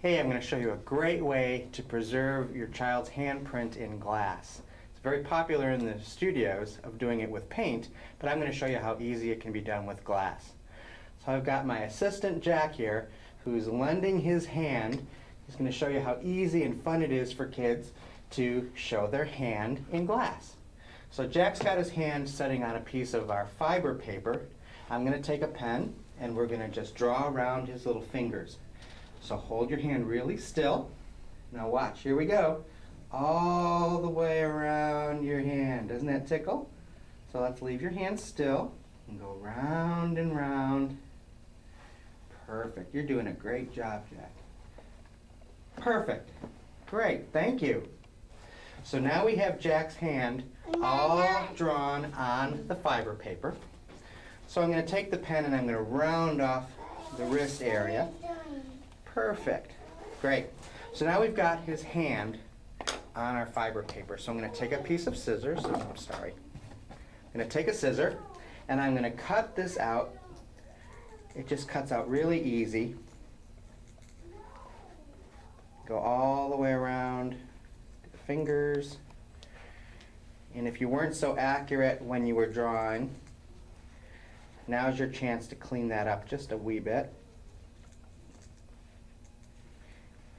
Hey, I'm going to show you a great way to preserve your child's handprint in glass. It's very popular in the studios of doing it with paint, but I'm going to show you how easy it can be done with glass. So I've got my assistant Jack here who's lending his hand. He's going to show you how easy and fun it is for kids to show their hand in glass. So Jack's got his hand sitting on a piece of our fiber paper. I'm going to take a pen and we're going to just draw around his little fingers. So hold your hand really still. Now watch, here we go. All the way around your hand. Doesn't that tickle? So let's leave your hand still and go round and round. Perfect. You're doing a great job, Jack. Perfect. Great. Thank you. So now we have Jack's hand all drawn on the fiber paper. So I'm going to take the pen and I'm going to round off the wrist area. Perfect. Great. So now we've got his hand on our fiber paper. So I'm going to take a piece of scissors. I'm sorry. I'm going to take a scissor and I'm going to cut this out. It just cuts out really easy. Go all the way around the fingers. And if you weren't so accurate when you were drawing, now's your chance to clean that up just a wee bit.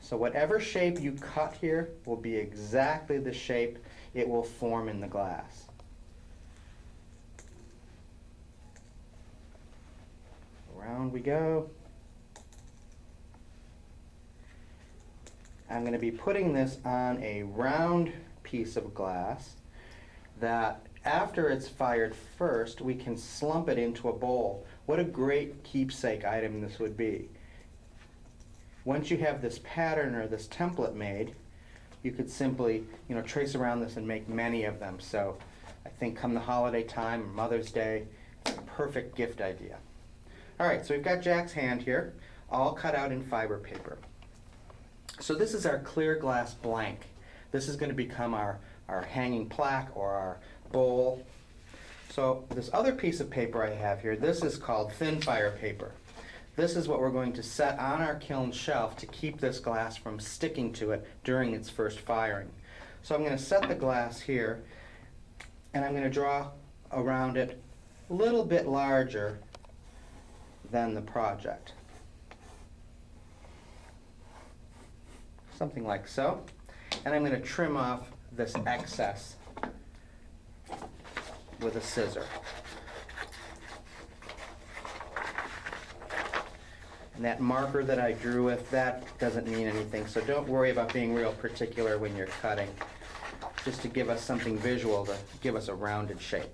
So whatever shape you cut here will be exactly the shape it will form in the glass. Around we go. I'm going to be putting this on a round piece of glass that after it's fired first, we can slump it into a bowl. What a great keepsake item this would be. Once you have this pattern or this template made, you could simply, trace around this and make many of them. So I think come the holiday time or Mother's Day, it's a perfect gift idea. All right, so we've got Jack's hand here, all cut out in fiber paper. So this is our clear glass blank. This is going to become our hanging plaque or our bowl. So this other piece of paper I have here, this is called thin fire paper. This is what we're going to set on our kiln shelf to keep this glass from sticking to it during its first firing. So I'm going to set the glass here and I'm going to draw around it a little bit larger than the project. Something like so. And I'm going to trim off this excess with a scissor. And that marker that I drew with, that doesn't mean anything, so don't worry about being real particular when you're cutting. Just to give us something visual, to give us a rounded shape.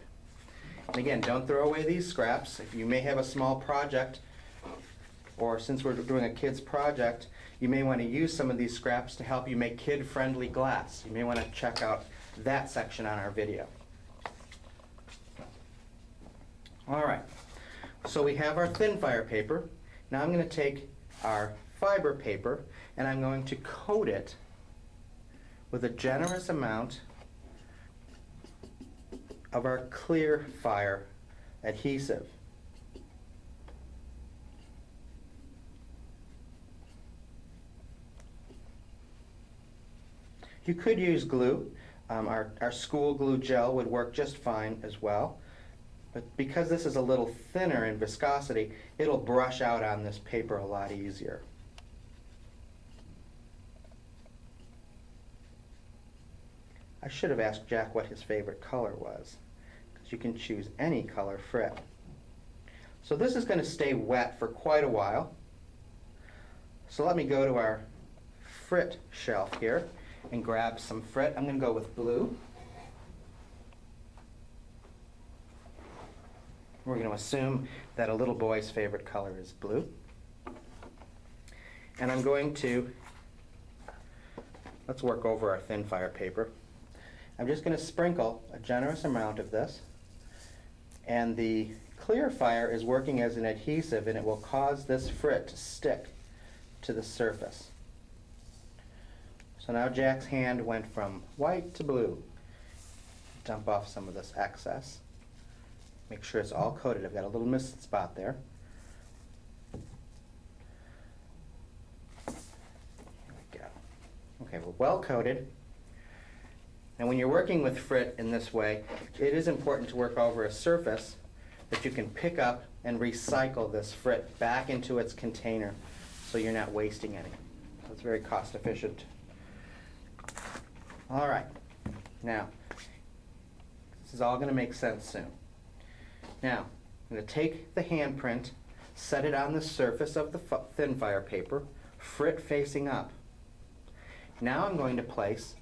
And again, don't throw away these scraps. If you may have a small project, or since we're doing a kid's project, you may want to use some of these scraps to help you make kid-friendly glass. You may want to check out that section on our video. All right, so we have our thin fire paper. Now I'm going to take our fiber paper and I'm going to coat it with a generous amount of our clear fire adhesive. You could use glue. Our school glue gel would work just fine as well. But because this is a little thinner in viscosity, it'll brush out on this paper a lot easier. I should have asked Jack what his favorite color was, because you can choose any color Frit. So this is going to stay wet for quite a while. So let me go to our Frit shelf here and grab some Frit. I'm going to go with blue. We're going to assume that a little boy's favorite color is blue. And I'm going to, let's work over our thin fire paper. I'm just going to sprinkle a generous amount of this. And the clear fire is working as an adhesive and it will cause this Frit to stick to the surface. So now Jack's hand went from white to blue. Dump off some of this excess. Make sure it's all coated. I've got a little missed spot there. well coated. And when you're working with Frit in this way, it is important to work over a surface that you can pick up and recycle this Frit back into its container so you're not wasting any. So it's very cost efficient. All right, now this is all going to make sense soon. Now I'm going to take the handprint, set it on the surface of the thin fire paper, Frit facing up. Now I'm going to place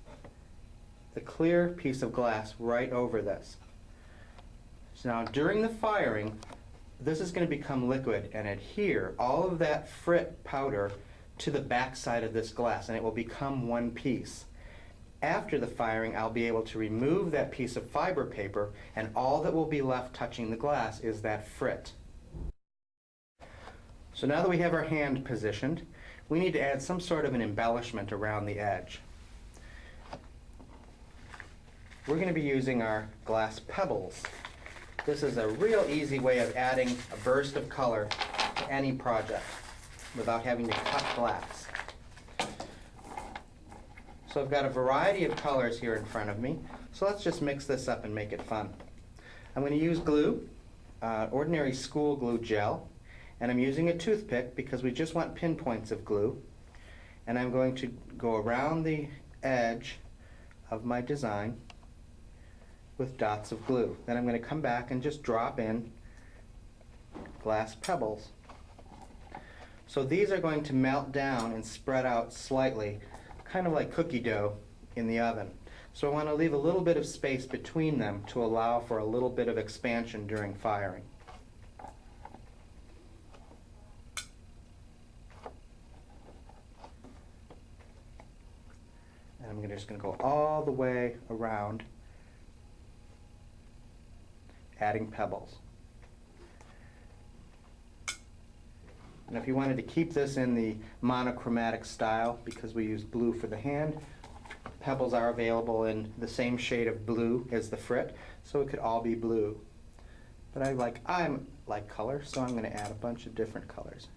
the clear piece of glass right over this. So now during the firing, this is going to become liquid and adhere all of that Frit powder to the back side of this glass, and it will become one piece. After the firing, I'll be able to remove that piece of fiber paper, and all that will be left touching the glass is that Frit. So now that we have our hand positioned, we need to add some sort of an embellishment around the edge. We're going to be using our glass pebbles. This is a real easy way of adding a burst of color to any project without having to cut glass. So I've got a variety of colors here in front of me, so let's just mix this up and make it fun. I'm going to use glue, ordinary school glue gel, and I'm using a toothpick because we just want pinpoints of glue, and I'm going to go around the edge of my design with dots of glue. Then I'm going to come back and just drop in glass pebbles. So these are going to melt down and spread out slightly, kind of like cookie dough in the oven. So I want to leave a little bit of space between them to allow for a little bit of expansion during firing. And I'm just going to go all the way around, adding pebbles. And if you wanted to keep this in the monochromatic style, because we use blue for the hand, pebbles are available in the same shade of blue as the Frit, so it could all be blue. But I like color, so I'm going to add a bunch of different colors.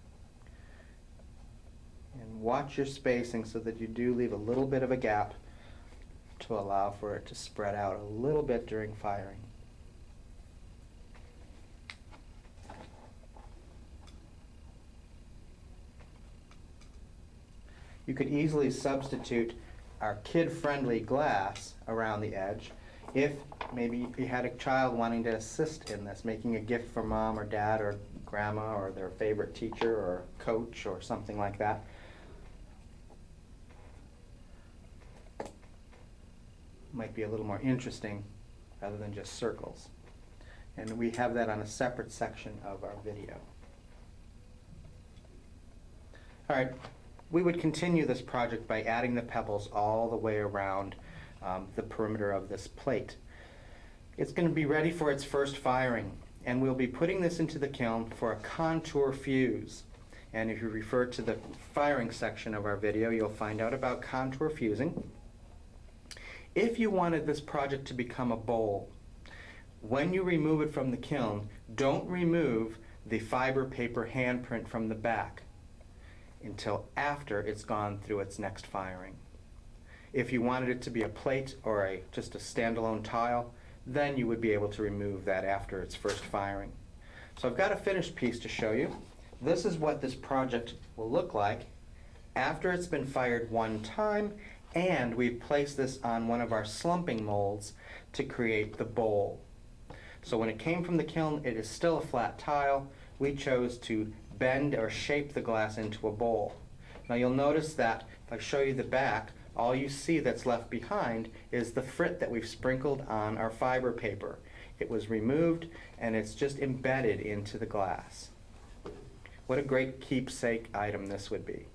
And watch your spacing so that you do leave a little bit of a gap to allow for it to spread out a little bit during firing. You could easily substitute our kid-friendly glass around the edge if maybe you had a child wanting to assist in this, making a gift for mom or dad or grandma or their favorite teacher or coach or something like that. Might be a little more interesting rather than just circles. And we have that on a separate section of our video. All right. We would continue this project by adding the pebbles all the way around the perimeter of this plate. It's going to be ready for its first firing, and we'll be putting this into the kiln for a contour fuse. And if you refer to the firing section of our video, you'll find out about contour fusing. If you wanted this project to become a bowl, when you remove it from the kiln, don't remove the fiber paper handprint from the back until after it's gone through its next firing. If you wanted it to be a plate or just a standalone tile, then you would be able to remove that after its first firing. So I've got a finished piece to show you. This is what this project will look like after it's been fired one time, and we've placed this on one of our slumping molds to create the bowl. So when it came from the kiln, it is still a flat tile. We chose to bend or shape the glass into a bowl. Now you'll notice that if I show you the back, all you see that's left behind is the Frit that we've sprinkled on our fiber paper. It was removed and it's just embedded into the glass. What a great keepsake item this would be.